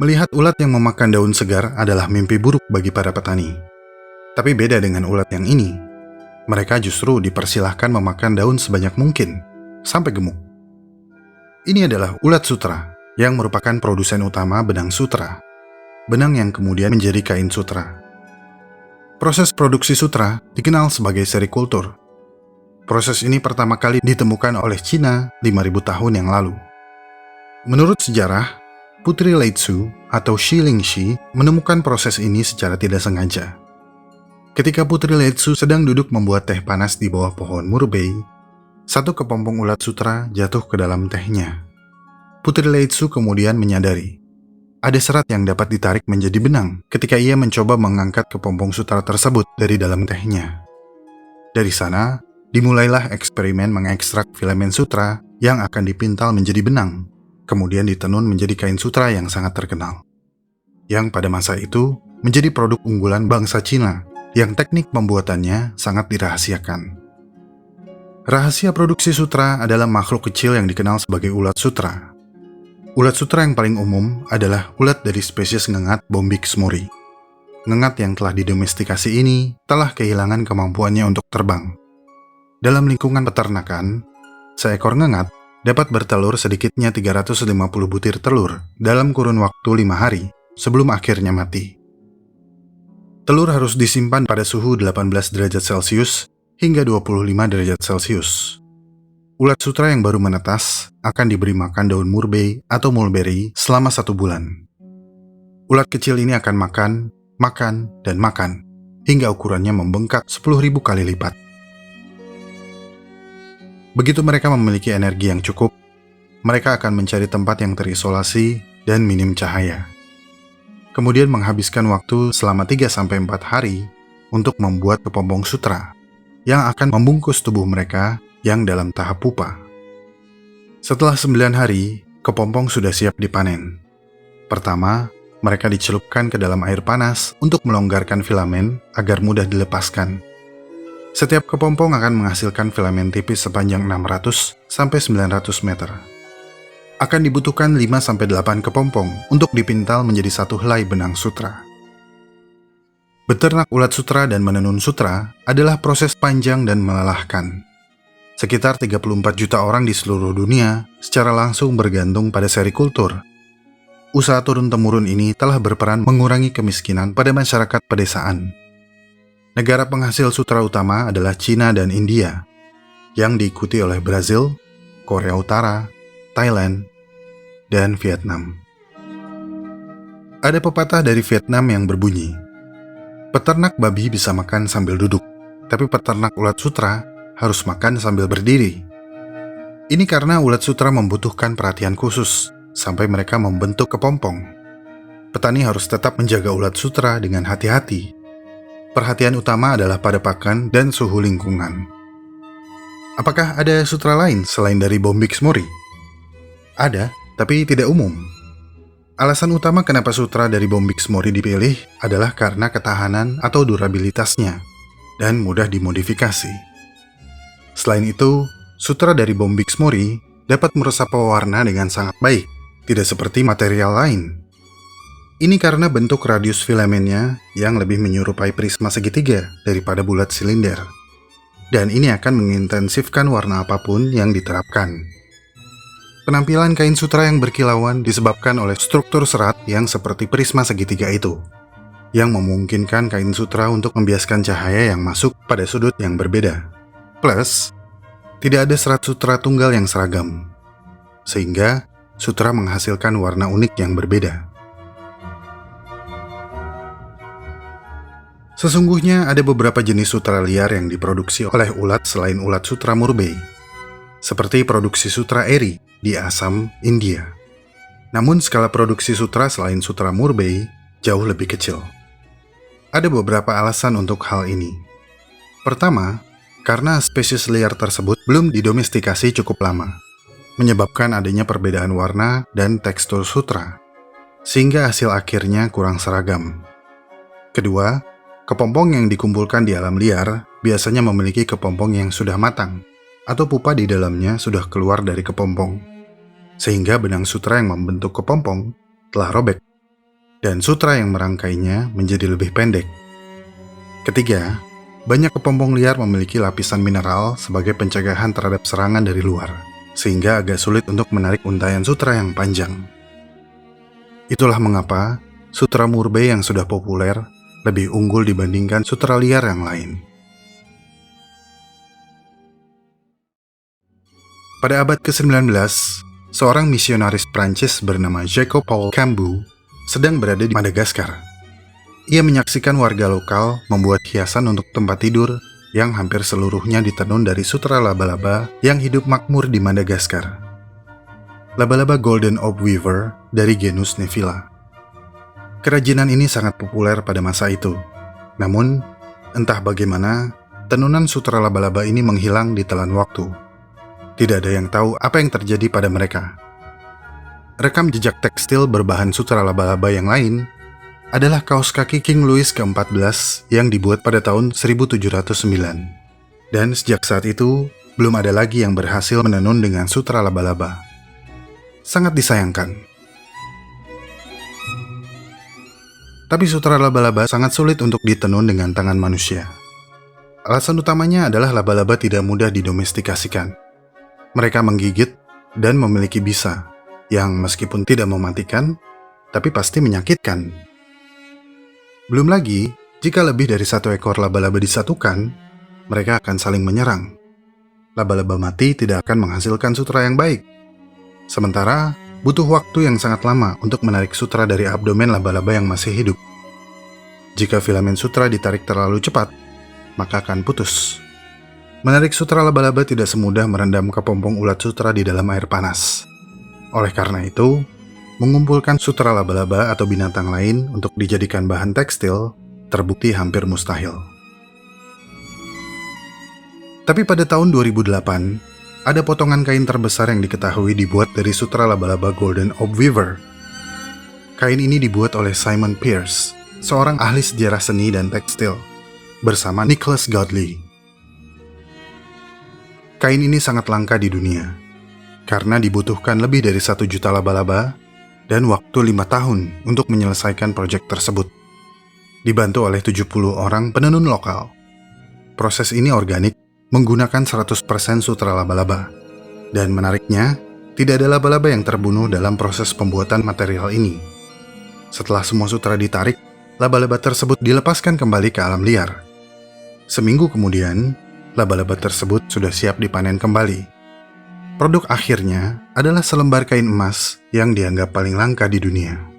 Melihat ulat yang memakan daun segar adalah mimpi buruk bagi para petani. Tapi beda dengan ulat yang ini, mereka justru dipersilahkan memakan daun sebanyak mungkin, sampai gemuk. Ini adalah ulat sutra, yang merupakan produsen utama benang sutra. Benang yang kemudian menjadi kain sutra. Proses produksi sutra dikenal sebagai serikultur. Proses ini pertama kali ditemukan oleh Cina 5.000 tahun yang lalu. Menurut sejarah, Putri Leitsu atau Shi Lingxi menemukan proses ini secara tidak sengaja. Ketika Putri Leitsu sedang duduk membuat teh panas di bawah pohon murbei, satu kepompong ulat sutra jatuh ke dalam tehnya. Putri Leitsu kemudian menyadari ada serat yang dapat ditarik menjadi benang ketika ia mencoba mengangkat kepompong sutra tersebut dari dalam tehnya. Dari sana, dimulailah eksperimen mengekstrak filamen sutra yang akan dipintal menjadi benang, kemudian ditenun menjadi kain sutra yang sangat terkenal. Yang pada masa itu menjadi produk unggulan bangsa Cina yang teknik pembuatannya sangat dirahasiakan. Rahasia produksi sutra adalah makhluk kecil yang dikenal sebagai ulat sutra. Ulat sutra yang paling umum adalah ulat dari spesies ngengat Bombyx mori. Ngengat yang telah didomestikasi ini telah kehilangan kemampuannya untuk terbang. Dalam lingkungan peternakan, seekor ngengat dapat bertelur sedikitnya 350 butir telur dalam kurun waktu 5 hari sebelum akhirnya mati. Telur harus disimpan pada suhu 18 derajat Celcius hingga 25 derajat Celcius. Ulat sutra yang baru menetas akan diberi makan daun murbei atau mulberry selama 1 bulan. Ulat kecil ini akan makan, dan makan, hingga ukurannya membengkak 10.000 kali lipat. Begitu mereka memiliki energi yang cukup, mereka akan mencari tempat yang terisolasi dan minim cahaya. Kemudian menghabiskan waktu selama 3-4 hari untuk membuat kepompong sutra yang akan membungkus tubuh mereka yang dalam tahap pupa. Setelah 9 hari, kepompong sudah siap dipanen. Pertama, mereka dicelupkan ke dalam air panas untuk melonggarkan filamen agar mudah dilepaskan. Setiap kepompong akan menghasilkan filamen tipis sepanjang 600-900 meter. Akan dibutuhkan 5-8 kepompong untuk dipintal menjadi satu helai benang sutra. Beternak ulat sutra dan menenun sutra adalah proses panjang dan melelahkan. Sekitar 34 juta orang di seluruh dunia secara langsung bergantung pada serikultur. Usaha turun-temurun ini telah berperan mengurangi kemiskinan pada masyarakat pedesaan. Negara penghasil sutra utama adalah Cina dan India, yang diikuti oleh Brazil, Korea Utara, Thailand, dan Vietnam. Ada pepatah dari Vietnam yang berbunyi, peternak babi bisa makan sambil duduk, tapi peternak ulat sutra harus makan sambil berdiri. Ini karena ulat sutra membutuhkan perhatian khusus sampai mereka membentuk kepompong. Petani harus tetap menjaga ulat sutra dengan hati-hati. Perhatian utama adalah pada pakan dan suhu lingkungan. Apakah ada sutra lain selain dari Bombyx mori? Ada, tapi tidak umum. Alasan utama kenapa sutra dari Bombyx mori dipilih adalah karena ketahanan atau durabilitasnya dan mudah dimodifikasi. Selain itu, sutra dari Bombyx mori dapat meresap pewarna dengan sangat baik, tidak seperti material lain. Ini karena bentuk radius filamennya yang lebih menyerupai prisma segitiga daripada bulat silinder. Dan ini akan mengintensifkan warna apapun yang diterapkan. Penampilan kain sutra yang berkilauan disebabkan oleh struktur serat yang seperti prisma segitiga itu, yang memungkinkan kain sutra untuk membiaskan cahaya yang masuk pada sudut yang berbeda. Plus, tidak ada serat sutra tunggal yang seragam, sehingga sutra menghasilkan warna unik yang berbeda. Sesungguhnya ada beberapa jenis sutra liar yang diproduksi oleh ulat selain ulat sutra murbei, seperti produksi sutra eri di Assam, India. Namun skala produksi sutra selain sutra murbei jauh lebih kecil. Ada beberapa alasan untuk hal ini. Pertama, karena spesies liar tersebut belum didomestikasi cukup lama, menyebabkan adanya perbedaan warna dan tekstur sutra, sehingga hasil akhirnya kurang seragam. Kedua, kepompong yang dikumpulkan di alam liar biasanya memiliki kepompong yang sudah matang, atau pupa di dalamnya sudah keluar dari kepompong, sehingga benang sutra yang membentuk kepompong telah robek dan sutra yang merangkainya menjadi lebih pendek. Ketiga, banyak kepompong liar memiliki lapisan mineral sebagai pencegahan terhadap serangan dari luar, sehingga agak sulit untuk menarik untayan sutra yang panjang. Itulah mengapa sutra Murbei yang sudah populer lebih unggul dibandingkan sutra liar yang lain. Pada abad ke-19, seorang misionaris Prancis bernama Jacob-Paul Cambu sedang berada di Madagaskar. Ia menyaksikan warga lokal membuat hiasan untuk tempat tidur yang hampir seluruhnya ditenun dari sutra laba-laba yang hidup makmur di Madagaskar. Laba-laba Golden Orb Weaver dari genus Nephila. Kerajinan ini sangat populer pada masa itu. Namun, entah bagaimana, tenunan sutra laba-laba ini menghilang di telan waktu. Tidak ada yang tahu apa yang terjadi pada mereka. Rekam jejak tekstil berbahan sutra laba-laba yang lain adalah kaos kaki King Louis ke-14 yang dibuat pada tahun 1709. Dan sejak saat itu, belum ada lagi yang berhasil menenun dengan sutra laba-laba. Sangat disayangkan. Tapi sutra laba-laba sangat sulit untuk ditenun dengan tangan manusia. Alasan utamanya adalah laba-laba tidak mudah didomestikasikan. Mereka menggigit dan memiliki bisa, yang meskipun tidak mematikan, tapi pasti menyakitkan. Belum lagi, jika lebih dari satu ekor laba-laba disatukan, mereka akan saling menyerang. Laba-laba mati tidak akan menghasilkan sutra yang baik. Sementara, butuh waktu yang sangat lama untuk menarik sutra dari abdomen laba-laba yang masih hidup. Jika filamen sutra ditarik terlalu cepat, maka akan putus. Menarik sutra laba-laba tidak semudah merendam kepompong ulat sutra di dalam air panas. Oleh karena itu, mengumpulkan sutra laba-laba atau binatang lain untuk dijadikan bahan tekstil terbukti hampir mustahil. Tapi pada tahun 2008, ada potongan kain terbesar yang diketahui dibuat dari sutra laba-laba Golden Orb Weaver. Kain ini dibuat oleh Simon Pearce, seorang ahli sejarah seni dan tekstil, bersama Nicholas Godley. Kain ini sangat langka di dunia, karena dibutuhkan lebih dari 1 juta laba-laba dan waktu 5 tahun untuk menyelesaikan proyek tersebut. Dibantu oleh 70 orang penenun lokal. Proses ini organik, menggunakan 100% sutra laba-laba. Dan menariknya, tidak ada laba-laba yang terbunuh dalam proses pembuatan material ini. Setelah semua sutra ditarik, laba-laba tersebut dilepaskan kembali ke alam liar. Seminggu kemudian, laba-laba tersebut sudah siap dipanen kembali. Produk akhirnya adalah selembar kain emas yang dianggap paling langka di dunia.